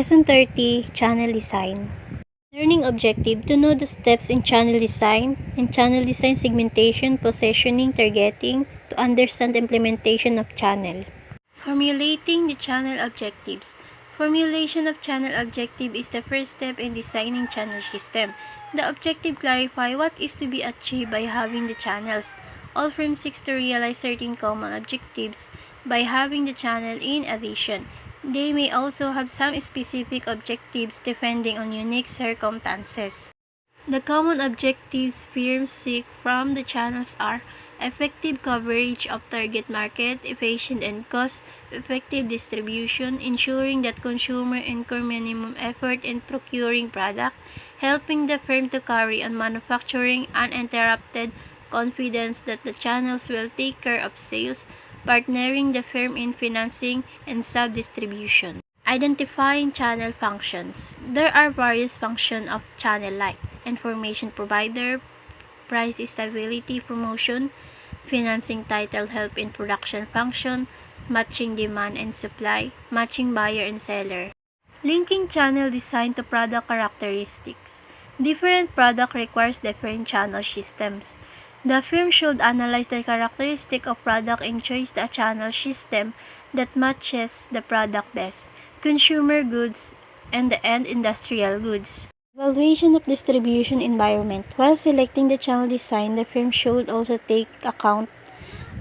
Lesson 30, Channel Design. Learning objective: to know the steps in channel design segmentation, positioning, targeting, to understand implementation of channel. Formulating the channel objectives. Formulation of channel objective is the first step in designing channel system. The objective clarify what is to be achieved by having the channels. All firms seek to realize certain common objectives by having the channel. In addition, they may also have some specific objectives depending on unique circumstances. The common objectives firms seek from the channels are effective coverage of target market, efficient and cost-effective distribution, ensuring that consumers incur minimum effort in procuring product, helping the firm to carry on manufacturing uninterrupted confidence that the channels will take care of sales, partnering the firm in financing and sub-distribution. Identifying channel functions. There are various functions of channel like information provider, price stability, promotion, financing, title, help in production function, matching demand and supply, matching buyer and seller. Linking channel design to product characteristics. Different product requires different channel systems. The firm should analyze the characteristic of product and choose the channel system that matches the product best, consumer goods and the end industrial goods. Evaluation of distribution environment. While selecting the channel design, the firm should also take account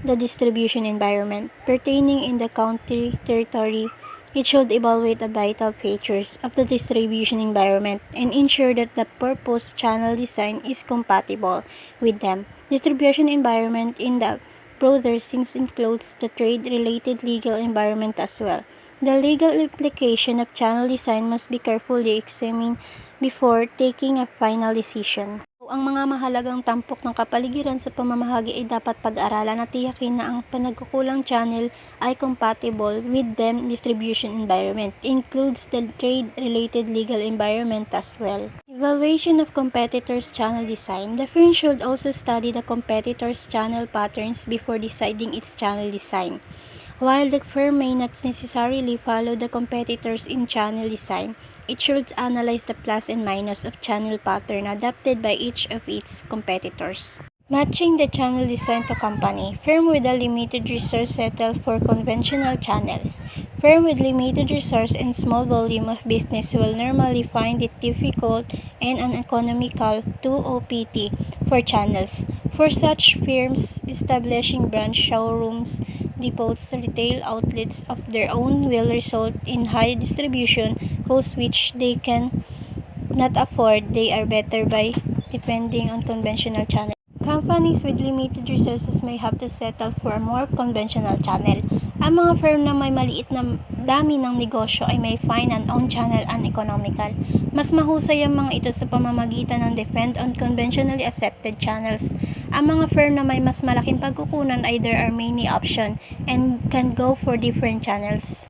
the distribution environment pertaining in the country territory. It should evaluate the vital features of the distribution environment and ensure that the proposed channel design is compatible with them. Distribution environment in the broader sense includes the trade-related legal environment as well. The legal implication of channel design must be carefully examined before taking a final decision. Ang mga mahalagang tampok ng kapaligiran sa pamamahagi ay dapat pag-aralan at tiyakin na ang panagkukulang channel ay compatible with them distribution environment. Includes the trade-related legal environment as well. Evaluation of competitors' channel design. The firm should also study the competitors' channel patterns before deciding its channel design. While the firm may not necessarily follow the competitors in channel design, it should analyze the plus and minus of channel pattern adopted by each of its competitors. Matching the channel design to company. Firm with a limited resource settle for conventional channels. Firm with limited resource and small volume of business will normally find it difficult and uneconomical to OPT for channels. For such firms, establishing branch showrooms, depots, retail outlets of their own will result in high distribution costs which they can not afford. They are better by depending on conventional channels. Companies with limited resources may have to settle for a more conventional channel. Ang mga firm na may maliit na dami ng negosyo ay may find an own channel uneconomical. Mas mahusay ang mga ito sa pamamagitan ng depend on conventionally accepted channels. Ang mga firm na may mas malaking pagkukunan ay there are many options and can go for different channels.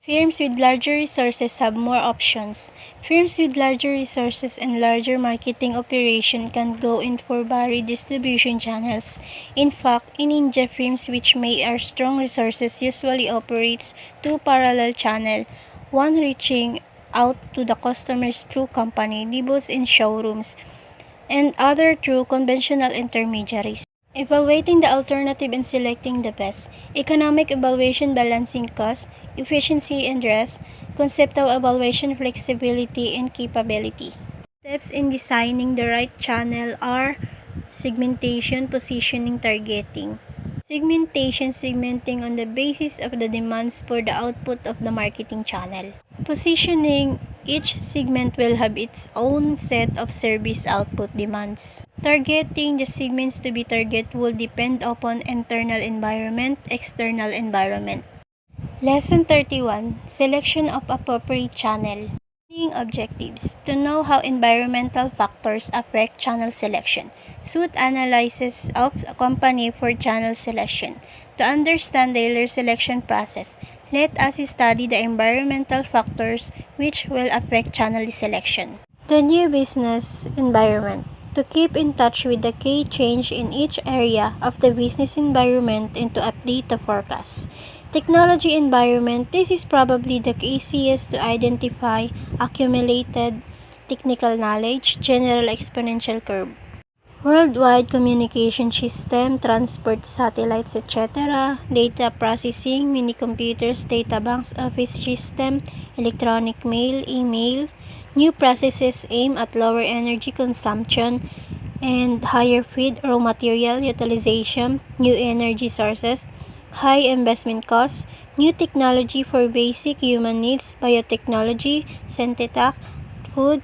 Firms with larger resources have more options. Firms with larger resources and larger marketing operation can go in for varied distribution channels. In fact, in India, firms which may are strong resources usually operates two parallel channels, one reaching out to the customers through company, depots and showrooms, and other through conventional intermediaries. Evaluating the alternative and selecting the best. Economic evaluation, balancing cost, efficiency and risk. Conceptual evaluation, flexibility and capability. Steps in designing the right channel are segmentation, positioning, targeting. Segmentation, segmenting on the basis of the demands for the output of the marketing channel. Positioning, each segment will have its own set of service output demands. Targeting, the segments to be targeted will depend upon internal environment, external environment. Lesson 31, Selection of appropriate channel. Learning objectives. To know how environmental factors affect channel selection. SWOT analysis of a company for channel selection. To understand the dealer selection process, let us study the environmental factors which will affect channel selection. The new business environment. To keep in touch with the key change in each area of the business environment and to update the forecast. Technology environment. This is probably the easiest to identify. Accumulated technical knowledge, general exponential curve. Worldwide communication system, transport satellites, etc. Data processing, mini computers, data banks, office system, electronic mail, email. New processes aim at lower energy consumption and higher feed raw material utilization, new energy sources, high investment costs, new technology for basic human needs, biotechnology, synthetic, food,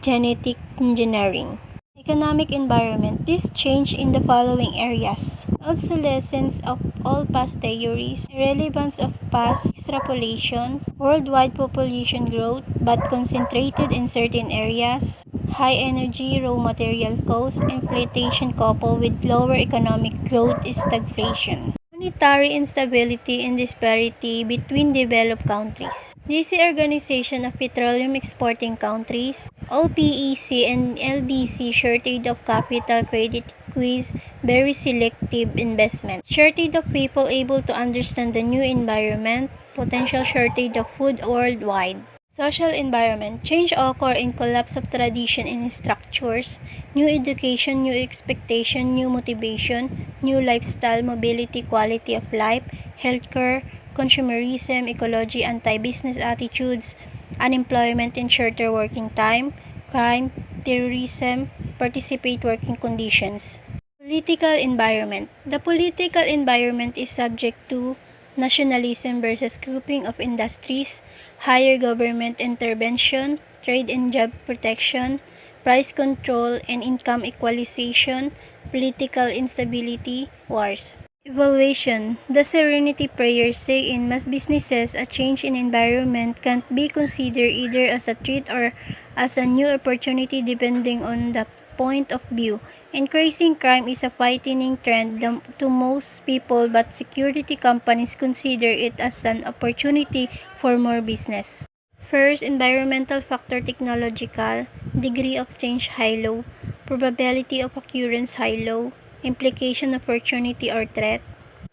genetic engineering. Economic environment. This change in the following areas. Obsolescence of all past theories, irrelevance of past extrapolation, worldwide population growth but concentrated in certain areas, high energy raw material costs, inflation coupled with lower economic growth is stagflation. Monetary instability and disparity between developed countries. DC Organization of Petroleum Exporting Countries, OPEC and LDC shortage of capital, credit squeeze, very selective investment. Shortage of people able to understand the new environment, potential shortage of food worldwide. Social environment. Change occur in collapse of tradition and structures, new education, new expectation, new motivation, new lifestyle, mobility, quality of life, healthcare, consumerism, ecology, anti-business attitudes, unemployment and shorter working time, crime, terrorism, participate working conditions. Political environment. The political environment is subject to nationalism versus grouping of industries, higher government intervention, trade and job protection, price control and income equalization, political instability, wars. Evaluation. The Serenity Prayer say in most businesses, a change in environment can't be considered either as a threat or as a new opportunity depending on the point of view. Increasing crime is a frightening trend to most people, but security companies consider it as an opportunity for more business. First, environmental factor technological, degree of change high-low, probability of occurrence high-low, implication opportunity or threat.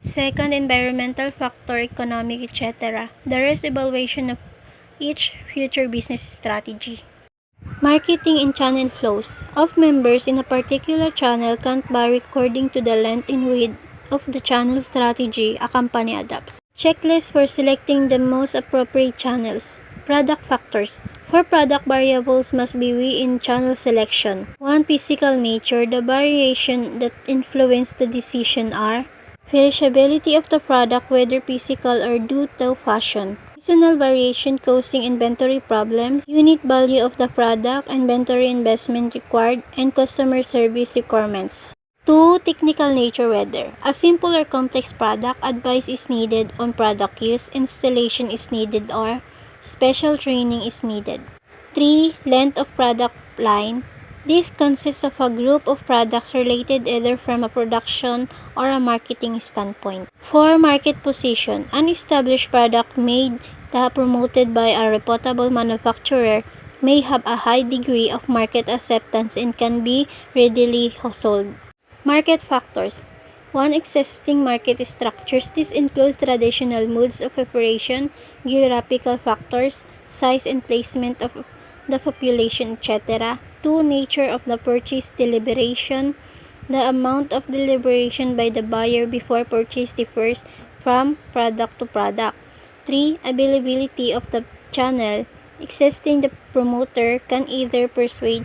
Second, environmental factor economic etc. The rest evaluation of each future business strategy. Marketing and channel flows of members in a particular channel can't vary according to the length and width of the channel strategy a company adopts. Checklist for selecting the most appropriate channels. Product factors. 4 product variables must be weighed in channel selection. 1. Physical nature. The variation that influence the decision are perishability of the product, whether physical or due to fashion. Seasonal variation causing inventory problems, unit value of the product, inventory investment required, and customer service requirements. 2. Technical nature whether a simple or complex product, advice is needed on product use, installation is needed or special training is needed. 3. Length of product line. This consists of a group of products related either from a production or a marketing standpoint. 4. Market position. An established product made promoted by a reputable manufacturer may have a high degree of market acceptance and can be readily sold. Market factors. 1. Existing market structures. This includes traditional modes of operation, geographical factors, size and placement of the population, etc. 2. Nature of the purchase deliberation. The amount of deliberation by the buyer before purchase differs from product to product. 3. Availability of the channel. Existing the promoter can either persuade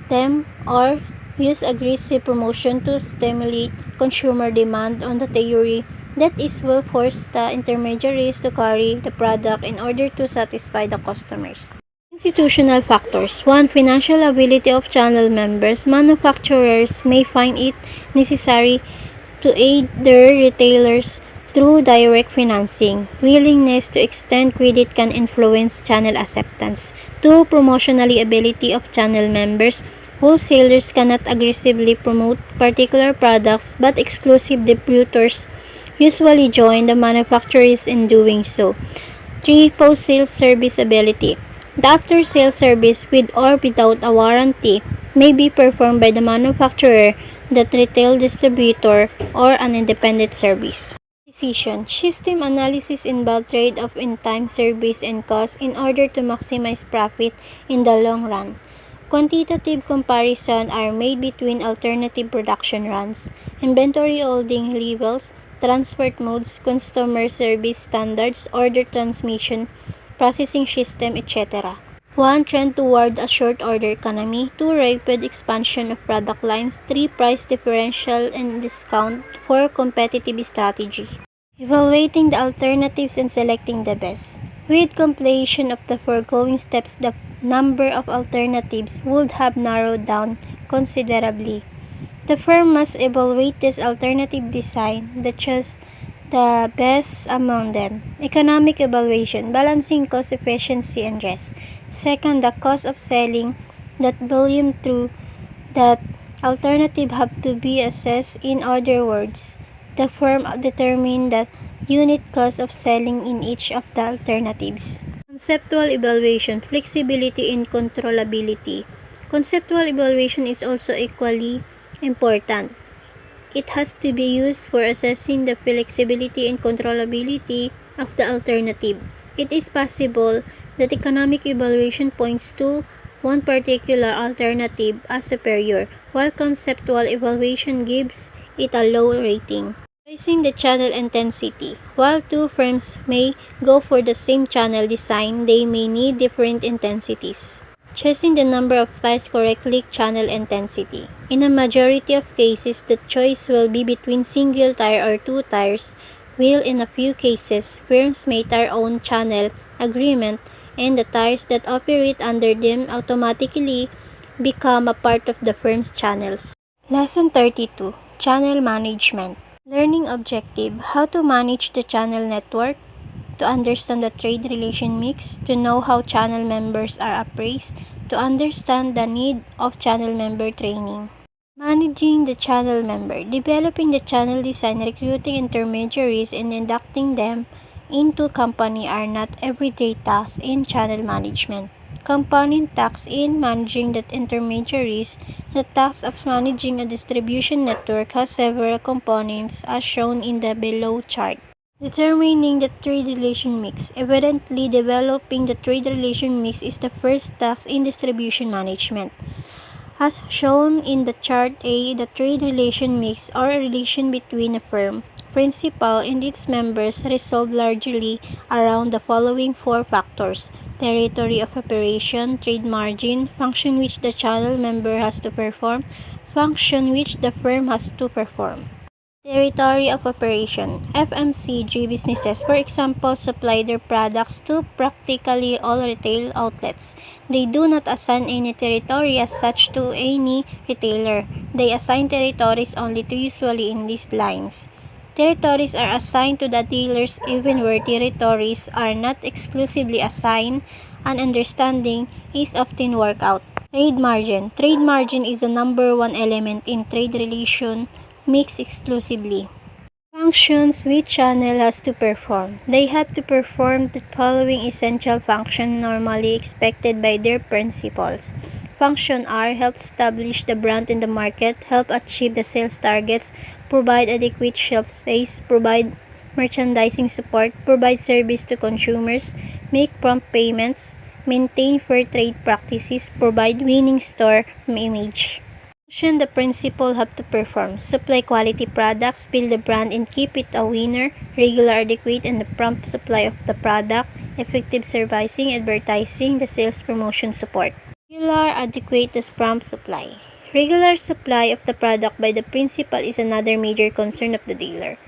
them or use aggressive promotion to stimulate consumer demand on the theory that it will force the intermediaries to carry the product in order to satisfy the customers. Institutional factors. 1. Financial ability of channel members. Manufacturers may find it necessary to aid their retailers through direct financing. Willingness to extend credit can influence channel acceptance. 2. Promotional ability of channel members. Wholesalers cannot aggressively promote particular products, but exclusive distributors usually join the manufacturers in doing so. 3. Post-sale service ability. The after-sale service with or without a warranty may be performed by the manufacturer, the retail distributor, or an independent service Decision. System analysis involves trade-off in time, service, and cost in order to maximize profit in the long run. Quantitative comparisons are made between alternative production runs, inventory holding levels, transport modes, customer service standards, order transmission, processing system, etc. 1. Trend toward a short order economy. 2. Rapid expansion of product lines. 3. Price differential and discount. 4. Competitive strategy. Evaluating the alternatives and selecting the best. With completion of the foregoing steps, the number of alternatives would have narrowed down considerably. The firm must evaluate this alternative design that chose the best among them. Economic evaluation, balancing cost efficiency and risk. Second, the cost of selling that volume through that alternative have to be assessed. In other words, the firm determine the unit cost of selling in each of the alternatives. Conceptual evaluation, flexibility and controllability. Conceptual evaluation is also equally important. It has to be used for assessing the flexibility and controllability of the alternative. It is possible that economic evaluation points to one particular alternative as superior, while conceptual evaluation gives it a low rating. Choosing the channel intensity. While two firms may go for the same channel design, they may need different intensities. Choosing the number of tires correctly. Channel intensity. In a majority of cases, the choice will be between single tire or two tires, while in a few cases, firms may their own channel agreement and the tires that operate under them automatically become a part of the firm's channels. Lesson 32. Channel Management. Learning objective. How to manage the channel network. To understand the trade relation mix, to know how channel members are appraised, to understand the need of channel member training. Managing the channel member, developing the channel design, recruiting intermediaries, and inducting them into company are not everyday tasks in channel management. Component tasks in managing the intermediaries. The task of managing a distribution network has several components as shown in the below chart. Determining the trade relation mix. Evidently, developing the trade relation mix is the first task in distribution management. As shown in the chart A, the trade relation mix or a relation between a firm, principal, and its members resolve largely around the following four factors: territory of operation, trade margin, function which the channel member has to perform, function which the firm has to perform. Territory of operation. FMCG businesses, for example, supply their products to practically all retail outlets. They do not assign any territory as such to any retailer. They assign territories only to usually in these lines. Territories are assigned to the dealers even where territories are not exclusively assigned. An understanding is often worked out. Trade margin. Trade margin is the number one element in trade relation mix exclusively. Functions which channel has to perform. They have to perform the following essential functions normally expected by their principals. Function R, help establish the brand in the market, help achieve the sales targets, provide adequate shelf space, provide merchandising support, provide service to consumers, make prompt payments, maintain fair trade practices, provide winning store image. Function the principal have to perform. Supply quality products, build the brand and keep it a winner, regular, adequate, and the prompt supply of the product, effective servicing, advertising, the sales promotion support. Regular, adequate, the prompt supply. Regular supply of the product by the principal is another major concern of the dealer.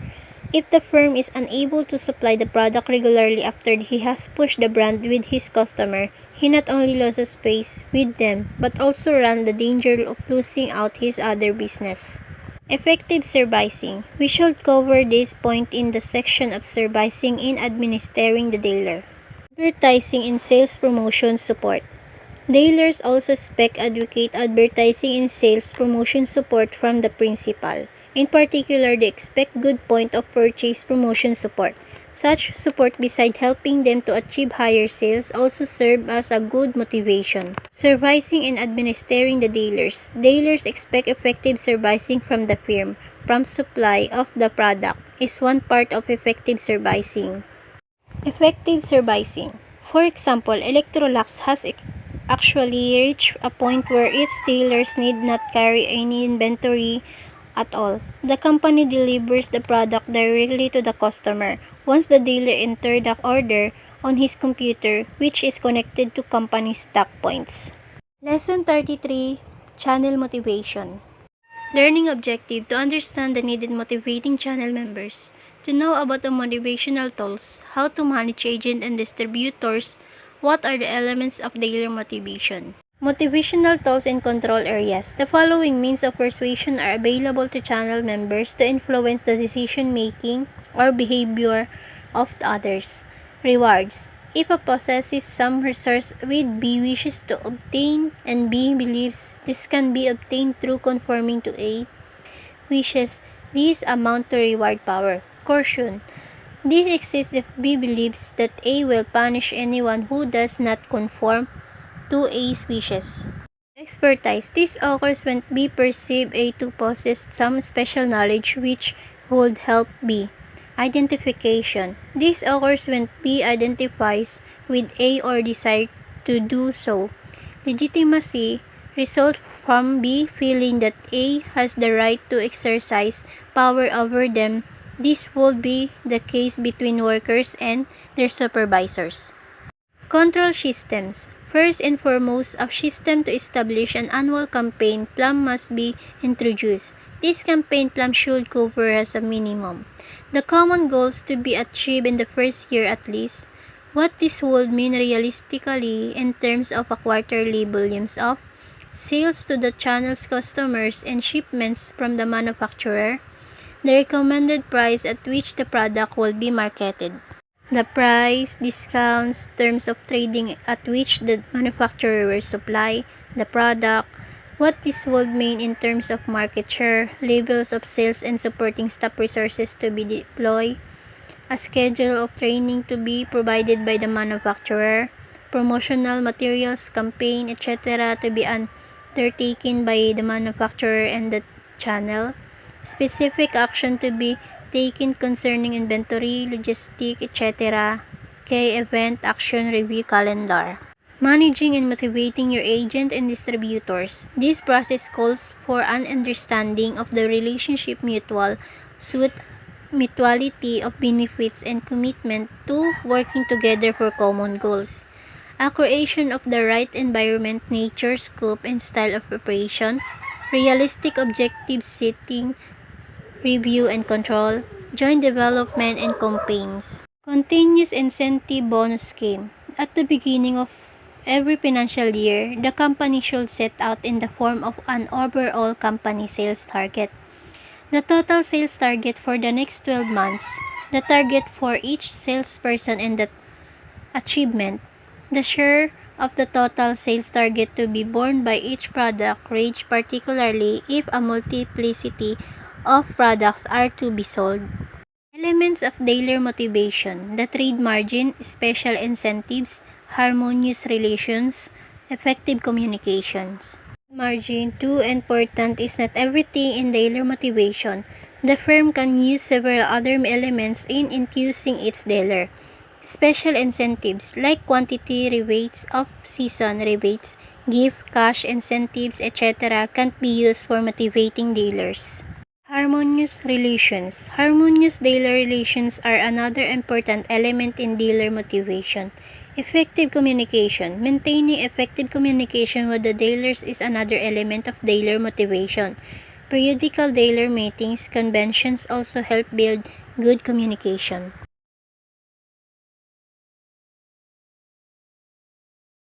If the firm is unable to supply the product regularly after he has pushed the brand with his customer, he not only loses space with them, but also runs the danger of losing out his other business. Effective servicing. We should cover this point in the section of servicing in administering the dealer. Advertising and sales promotion support. Dealers also expect adequate advertising and sales promotion support from the principal. In particular, they expect good point of purchase promotion support. Such support, beside helping them to achieve higher sales, also serve as a good motivation. Servicing and administering the dealers. Dealers expect effective servicing from the firm, prompt supply of the product, is one part of effective servicing. Effective servicing. For example, Electrolux has actually reached a point where its dealers need not carry any inventory at all. The company delivers the product directly to the customer once the dealer enters the order on his computer, which is connected to company stock points. Lesson 33: Channel Motivation. Learning objective: to understand the needed motivating channel members, to know about the motivational tools, how to manage agent and distributors, what are the elements of dealer motivation. Motivational tools and control areas. The following means of persuasion are available to channel members to influence the decision-making or behavior of the others. Rewards. If a possesses some resource which B wishes to obtain and B believes this can be obtained through conforming to A wishes, these amount to reward power. Coercion. This exists if B believes that A will punish anyone who does not conform to A's wishes. Expertise. This occurs when B perceives A to possess some special knowledge which would help B. Identification. This occurs when B identifies with A or desires to do so. Legitimacy results from B feeling that A has the right to exercise power over them. This would be the case between workers and their supervisors. Control systems. First and foremost, a system to establish an annual campaign plan must be introduced. This campaign plan should cover as a minimum the common goals to be achieved in the first year at least, what this would mean realistically in terms of a quarterly volumes of sales to the channel's customers and shipments from the manufacturer, the recommended price at which the product will be marketed, the price, discounts, terms of trading at which the manufacturer will supply the product, what this would mean in terms of market share, levels of sales and supporting staff resources to be deployed, a schedule of training to be provided by the manufacturer, promotional materials, campaign, etc. to be undertaken by the manufacturer and the channel, specific action to be taken concerning inventory, logistics, etc. Key event action review calendar. Managing and motivating your agent and distributors. This process calls for an understanding of the relationship mutuality of benefits and commitment to working together for common goals. A creation of the right environment, nature, scope, and style of operation. Realistic objective setting, review and control. Joint development and campaigns. Continuous incentive bonus scheme. At the beginning of every financial year, the company should set out in the form of an overall company sales target, the total sales target for the next 12 months, the target for each salesperson and the achievement, the share of the total sales target to be borne by each product range, particularly if a multiplicity of products are to be sold. Elements of dealer motivation, the trade margin, special incentives, harmonious relations, effective communications. Margin. Too important is not everything in dealer motivation. The firm can use several other elements in infusing its dealer. Special incentives like quantity rebates, off-season rebates, gift, cash incentives, etc. can't be used for motivating dealers. Harmonious relations. Harmonious dealer relations are another important element in dealer motivation. Effective communication. Maintaining effective communication with the dealers is another element of dealer motivation. Periodical dealer meetings, conventions also help build good communication.